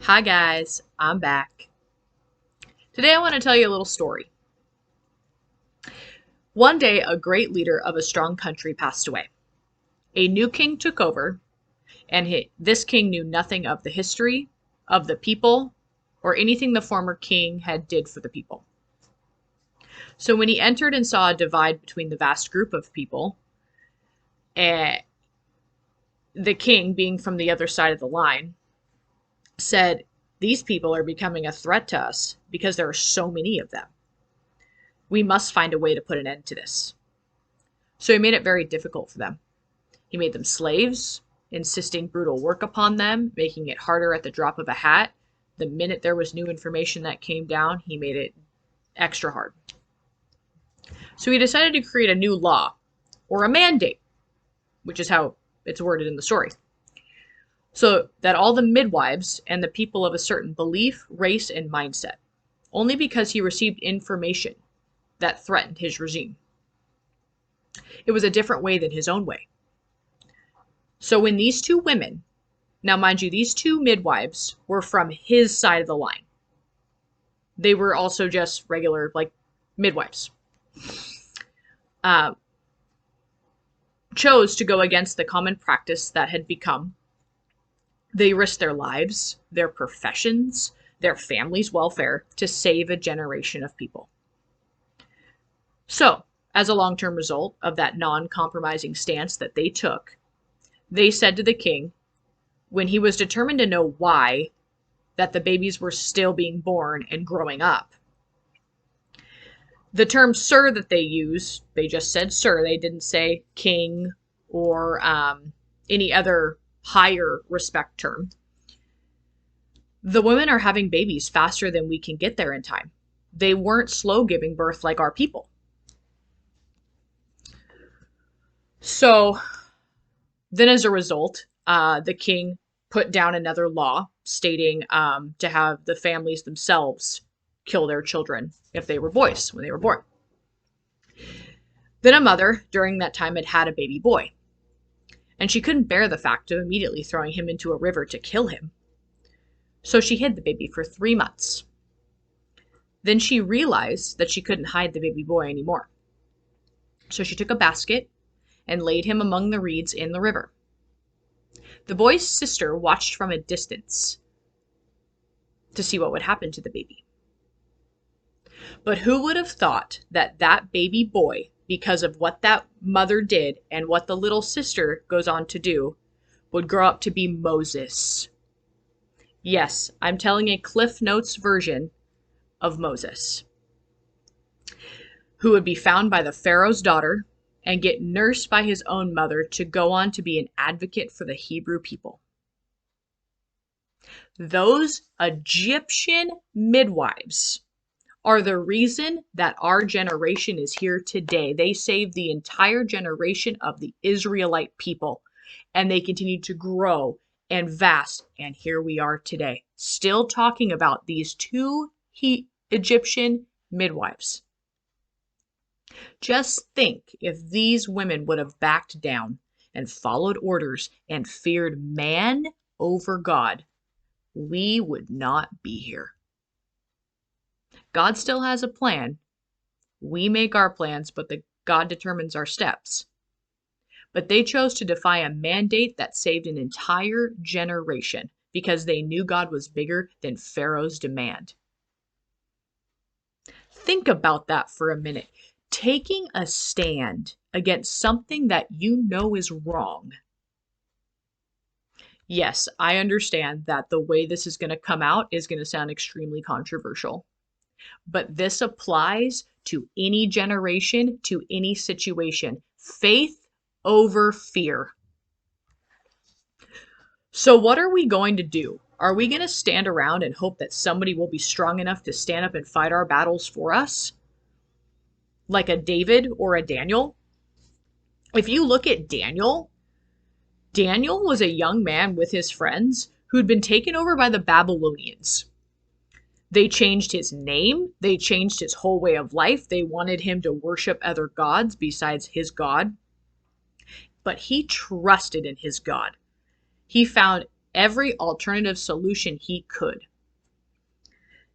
Hi guys, I'm back. Today I want to tell you a little story. One day, a great leader of a strong country passed away. A new king took over, and this king knew nothing of the history, of the people, or anything the former king had did for the people. So when he entered and saw a divide between the vast group of people, eh, the king, being from the other side of the line, said, "These people are becoming a threat to us because there are so many of them. We must find a way to put an end to this." So he made it very difficult for them. He made them slaves, insisting brutal work upon them, making it harder at the drop of a hat. The minute there was new information that came down, he made it extra hard. So he decided to create a new law, or a mandate, which is how it's worded in the story, so that all the midwives and the people of a certain belief, race, and mindset, only because he received information that threatened his regime. It was a different way than his own way. So when these two women, now mind you, these two midwives were from his side of the line. They were also just regular, like, midwives. Chose to go against the common practice that had become. They risked their lives, their professions, their family's welfare to save a generation of people. So, as a long-term result of that non-compromising stance that they took, they said to the king, when he was determined to know why, that the babies were still being born and growing up. The term sir that they use, they just said sir. They didn't say king or any other higher respect term. The women are having babies faster than we can get there in time. They weren't slow giving birth like our people. So then as a result, the king put down another law stating to have the families themselves kill their children if they were boys when they were born. Then a mother during that time had had a baby boy, and she couldn't bear the fact of immediately throwing him into a river to kill him. So she hid the baby for 3 months. Then she realized that she couldn't hide the baby boy anymore. So she took a basket and laid him among the reeds in the river. The boy's sister watched from a distance to see what would happen to the baby. But who would have thought that that baby boy, because of what that mother did and what the little sister goes on to do, would grow up to be Moses? Yes, I'm telling a Cliff Notes version of Moses, who would be found by the Pharaoh's daughter and get nursed by his own mother to go on to be an advocate for the Hebrew people. Those Egyptian midwives are the reason that our generation is here today. They saved the entire generation of the Israelite people, and they continue to grow and vast, and here we are today, still talking about these two Egyptian midwives. Just think if these women would have backed down and followed orders and feared man over God, we would not be here. God still has a plan. We make our plans, but God determines our steps. But they chose to defy a mandate that saved an entire generation because they knew God was bigger than Pharaoh's demand. Think about that for a minute. Taking a stand against something that you know is wrong. Yes, I understand that the way this is going to come out is going to sound extremely controversial. But this applies to any generation, to any situation. Faith over fear. So what are we going to do? Are we going to stand around and hope that somebody will be strong enough to stand up and fight our battles for us? Like a David or a Daniel? If you look at Daniel was a young man with his friends who'd been taken over by the Babylonians. They changed his name. They changed his whole way of life. They wanted him to worship other gods besides his God. But he trusted in his God. He found every alternative solution he could.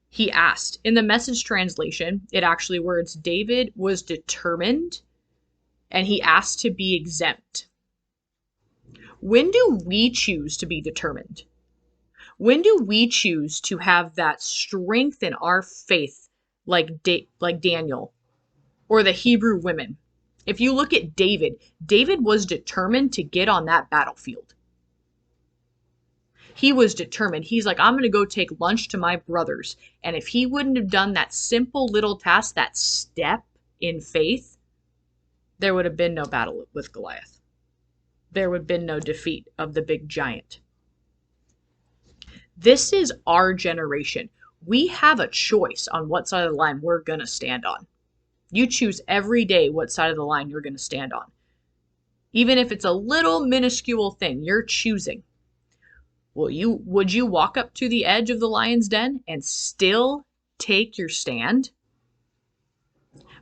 He asked. In the Message translation, it actually words, David was determined and he asked to be exempt. When do we choose to be determined? When do we choose to have that strength in our faith like Daniel or the Hebrew women? If you look at David, David was determined to get on that battlefield. He was determined. He's like, I'm going to go take lunch to my brothers. And if he wouldn't have done that simple little task, that step in faith, there would have been no battle with Goliath. There would have been no defeat of the big giant. This is our generation. We have a choice on what side of the line we're going to stand on. You choose every day what side of the line you're going to stand on. Even if it's a little minuscule thing, you're choosing. Would you walk up to the edge of the lion's den and still take your stand?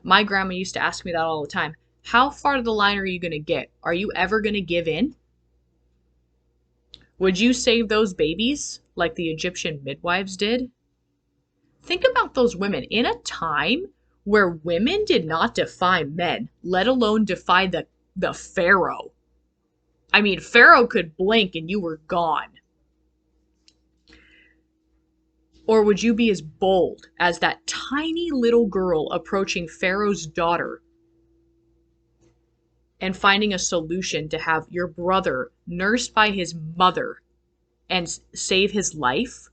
My grandma used to ask me that all the time. How far to the line are you going to get? Are you ever going to give in? Would you save those babies like the Egyptian midwives did? Think about those women in a time where women did not defy men, let alone defy the Pharaoh. I mean, Pharaoh could blink and you were gone. Or would you be as bold as that tiny little girl approaching Pharaoh's daughter and finding a solution to have your brother nursed by his mother and save his life?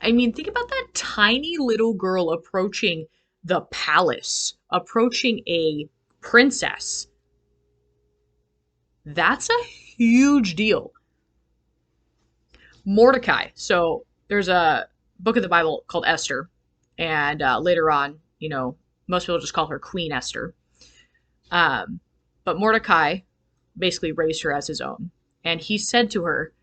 I mean, think about that tiny little girl approaching the palace, approaching a princess. That's a huge deal. Mordecai. So there's a book of the Bible called Esther. And later on, most people just call her Queen Esther. But Mordecai basically raised her as his own. And he said to her,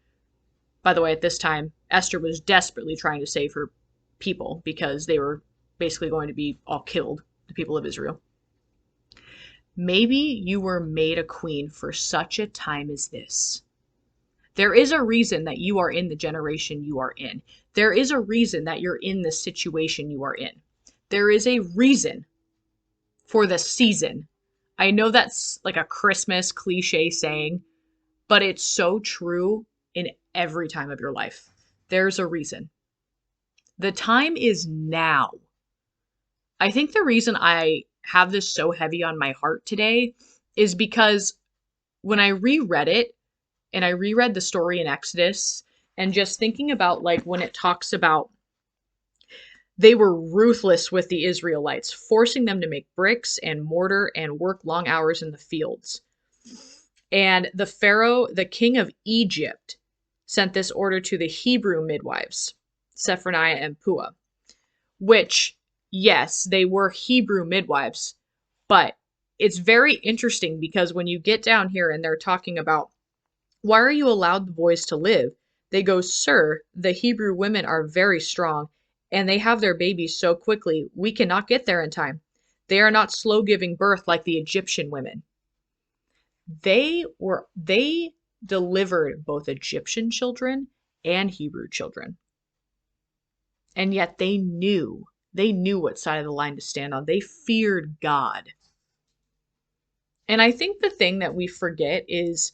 by the way, at this time, Esther was desperately trying to save her people because they were basically going to be all killed, the people of Israel. Maybe you were made a queen for such a time as this. There is a reason that you are in the generation you are in. There is a reason that you're in the situation you are in. There is a reason for the season. I know that's like a Christmas cliche saying, but it's so true in every time of your life. There's a reason. The time is now. I think the reason I have this so heavy on my heart today is because when I reread it, and I reread the story in Exodus, and just thinking about like when it talks about they were ruthless with the Israelites, forcing them to make bricks and mortar and work long hours in the fields. And the Pharaoh, the king of Egypt, sent this order to the Hebrew midwives, Zephaniah and Puah, which, yes, they were Hebrew midwives, but it's very interesting because when you get down here and they're talking about, why are you allowed the boys to live? They go, sir, the Hebrew women are very strong, and they have their babies so quickly, we cannot get there in time. They are not slow giving birth like the Egyptian women. They delivered both Egyptian children and Hebrew children. And yet they knew what side of the line to stand on. They feared God. And I think the thing that we forget is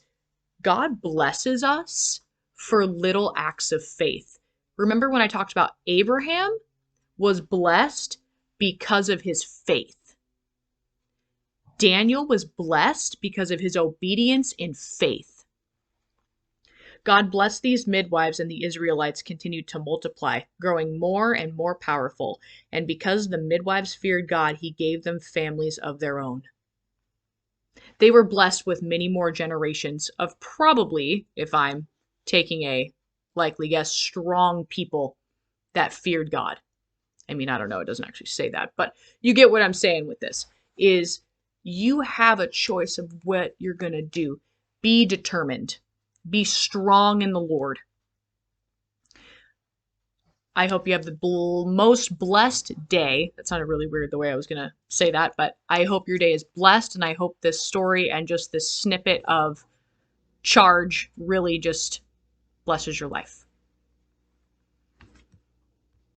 God blesses us for little acts of faith. Remember when I talked about Abraham was blessed because of his faith. Daniel was blessed because of his obedience in faith. God blessed these midwives, and the Israelites continued to multiply, growing more and more powerful. And because the midwives feared God, he gave them families of their own. They were blessed with many more generations of probably, if I'm taking a likely guess, strong people that feared God. I mean, I don't know, it doesn't actually say that, but you get what I'm saying with this, is you have a choice of what you're going to do. Be determined. Be strong in the Lord. I hope you have the most blessed day. That sounded really weird the way I was going to say that, but I hope your day is blessed, and I hope this story and just this snippet of charge really just blesses your life.